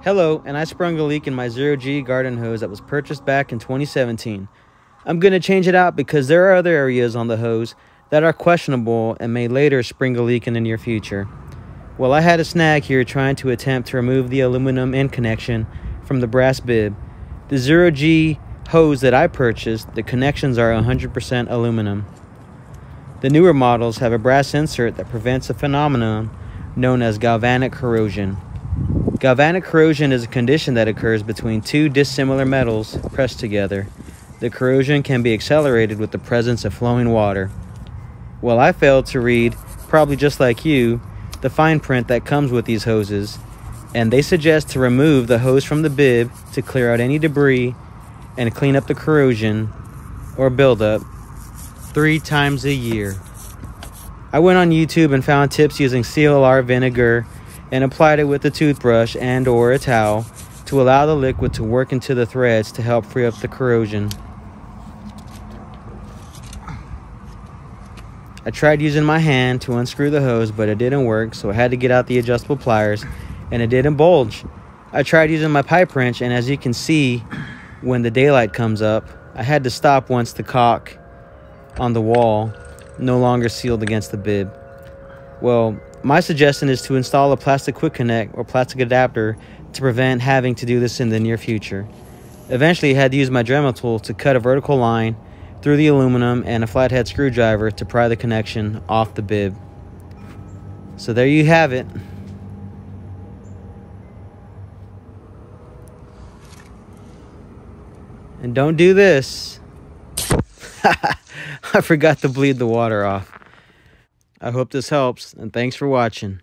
Hello, and I sprung a leak in my 0G garden hose that was purchased back in 2017. I'm going to change it out because there are other areas on the hose that are questionable and may later spring a leak in the near future. Well, I had a snag here trying to attempt to remove the aluminum end connection from the brass bib. The 0G hose that I purchased, the connections are 100% aluminum. The newer models have a brass insert that prevents a phenomenon known as galvanic corrosion. Galvanic corrosion is a condition that occurs between two dissimilar metals pressed together. The corrosion can be accelerated with the presence of flowing water. Well, I failed to read, probably just like you, the fine print that comes with these hoses, and they suggest to remove the hose from the bib to clear out any debris and clean up the corrosion or buildup 3 times a year. I went on YouTube and found tips using CLR vinegar and applied it with a toothbrush and or a towel to allow the liquid to work into the threads to help free up the corrosion. I tried using my hand to unscrew the hose, but it didn't work, so I had to get out the adjustable pliers, and it didn't bulge. I tried using my pipe wrench, and as you can see, when the daylight comes up, I had to stop once the caulk on the wall no longer sealed against the bib. Well, my suggestion is to install a plastic quick connect or plastic adapter to prevent having to do this in the near future. Eventually, I had to use my Dremel tool to cut a vertical line through the aluminum and a flathead screwdriver to pry the connection off the bib. So there you have it. And don't do this. I forgot to bleed the water off. I hope this helps, and thanks for watching.